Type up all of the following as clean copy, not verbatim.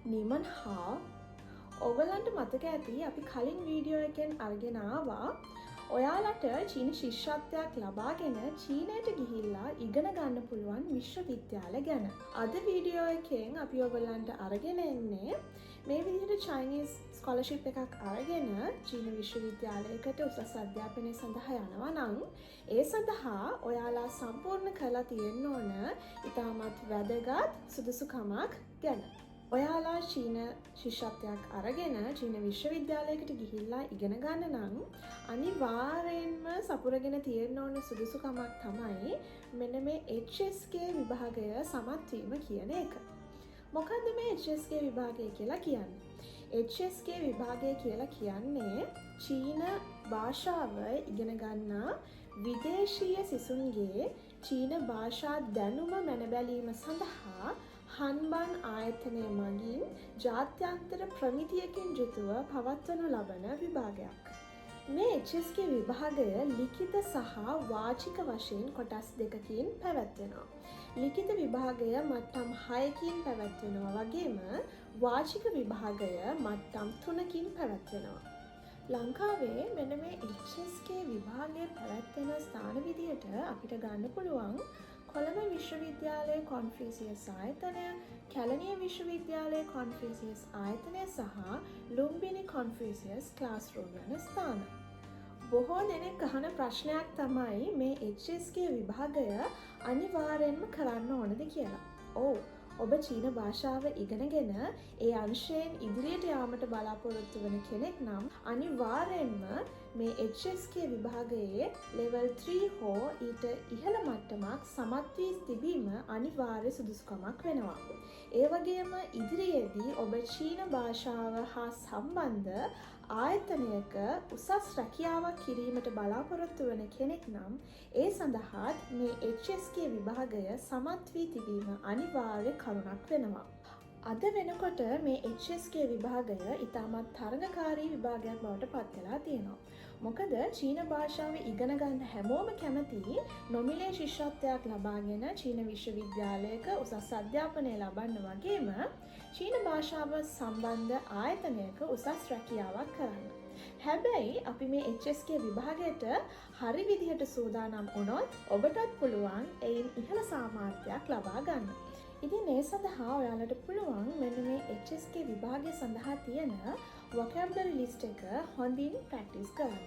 නිමන් හා ඔගලන්ට මතක ඇති අපි කලින් වීඩියෝ එකෙන් අරගෙන ආවා ඔයාලට චීන ශිෂ්‍යත්වයක් ලබාගෙන චීනයට ගිහිල්ලා ඉගෙන ගන්න පුළුවන් විශ්වවිද්‍යාල ගැන. අද වීඩියෝ එකෙන් අපි ඔයගොල්ලන්ට අරගෙන එන්නේ මේ විදිහට චයිනීස් ස්කෝලර්ෂිප් එකක් අරගෙන චීන විශ්වවිද්‍යාලයකට උසස් අධ්‍යාපනය සඳහා යනවා නම් ඒ සඳහා ඔයාලා සම්පූර්ණ කරලා තියෙන්න ඕන ඉතාමත් වැදගත් සුදුසුකමක් ගැන. ඔයාලා චීන ශිෂ්‍යත්වයක් අරගෙන චීන විශ්වවිද්‍යාලයකට ගිහිල්ලා ඉගෙන ගන්න නම් අනිවාර්යෙන්ම සපුරගෙන තියෙන්න ඕන සුදුසුකමක් තමයි මෙන්න මේ HSK විභාගය සමත් වීම කියන එක. මොකද්ද මේ HSK විභාගය කියලා කියන්නේ? HSK විභාගය කියලා කියන්නේ චීන භාෂාව ඉගෙන ගන්නා විදේශීය සිසුන්ගේ චීන භාෂා දැනුම මැනබැලීම සඳහා හන්බන් ආයතනය මගින් ජාත්‍යන්තර ප්‍රමිතියකින් යුතුව පවත්වනු ලබන විභාගයක්. මේ HSK විභාගය ලිඛිත සහ වාචික වශයෙන් කොටස් දෙකකින් පැවැත්වෙනවා. ලිඛිත විභාගය මට්ටම් 6කින් පැවැත්වෙනවා වගේම වාචික විභාගය මට්ටම් 3කින් පැවැත්වෙනවා. ලංකාවේ මෙන්න මේ HSK විභාගය පැවැත්වෙන ස්ථාන විදියට අපිට ගන්න පුළුවන් කොළඹ විශ්වවිද්‍යාලයේ කොන්ෆියසියස් ආයතනය, කැලණිය විශ්වවිද්‍යාලයේ කොන්ෆියසියස් ආයතනය සහ ලුම්බිනි කොන්ෆියසියස් ක්ලාස්රූම් යන ස්ථාන. බොහෝ දෙනෙක් අහන ප්‍රශ්නයක් තමයි මේ HSK විභාගය අනිවාර්යෙන්ම කරන්න ඕනද කියලා. ඔව්. ඔබ චීන භාෂාව ඉගෙනගෙන ඒ අංශයෙන් ඉදිරියට යාමට බලාපොරොත්තු වන කෙනෙක් නම් අනිවාර්යෙන්ම මේ HSK විභාගයේ level 3 හෝ ඊට ඉහළ මට්ටමක් සමත් වී තිබීම අනිවාර්ය සුදුසුකමක් වෙනවා. ඒ වගේම ඉදිරියේදී ඔබ චීන භාෂාව හා සම්බන්ධ ආයතනයක උසස් රැකියාවක් කිරීමට බලාපොරොත්තු වන කෙනෙක් නම් ඒ සඳහාත් මේ HSK විභාගය සමත් වී තිබීම අනිවාර්ය කරුණක් වෙනවා. අද වෙනකොට මේ HSK විභාගය ඉතාමත් තරඟකාරී විභාගයක් බවට පත් වෙලා තියෙනවා. මොකද චීන භාෂාව ඉගෙන ගන්න හැමෝම කැමති නොමිලේ ශිෂ්‍යත්වයක් ලබාගෙන චීන විශ්වවිද්‍යාලයක උසස් අධ්‍යාපනය ලබන්න වගේම චීන භාෂාව සම්බන්ධ ආයතනයක උසස් රැකියාවක් කරන්න. හැබැයි අපි මේ HSK විභාගයට හරි විදිහට සූදානම් වුණොත් ඔබටත් පුළුවන් එයින් ඉහළ සාමාර්ථයක් ලබා ගන්න. ඉතින් ඒ සඳහා ඔයාලට පුළුවන් මෙන්න මේ HSK විභාගය සඳහා තියෙන vocabulary list එක හොඳින් practice කරන්න.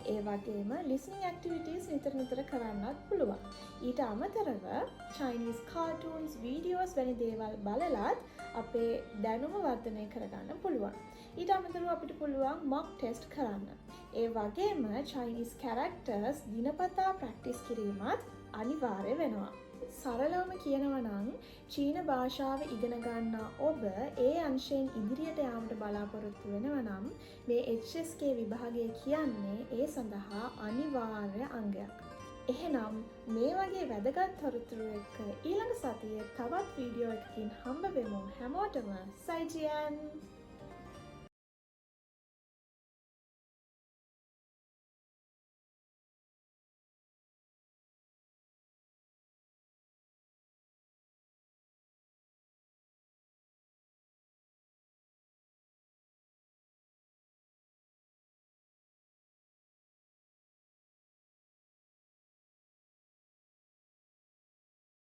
ඒ වගේම listening activities නිතර කරන්නත් පුළුවන්. ඊට අමතරව Chinese cartoons, videos වැනි දේවල් බලලත් අපේ දැනුම වර්ධනය කරගන්න පුළුවන්. ඊට අමතරව අපිට පුළුවන් mock test කරන්න. ඒ වගේම Chinese characters දිනපතා practice කිරීමත් අනිවාර්ය වෙනවා. සරලවම කියනවා නම් චීන භාෂාව ඉගෙන ගන්නා ඔබ ඒ අංශයෙන් ඉදිරියට යාමට බලාපොරොත්තු වෙනවා නම් මේ HSK විභාගය කියන්නේ ඒ සඳහා අනිවාර්ය අංගයක්. එහෙනම් මේ වගේ වැදගත් තොරතුරු එක්ක ඊළඟ සතියේ තවත් වීඩියෝ එකකින් හම්බ වෙමු. හැමෝටම සයිජියන්!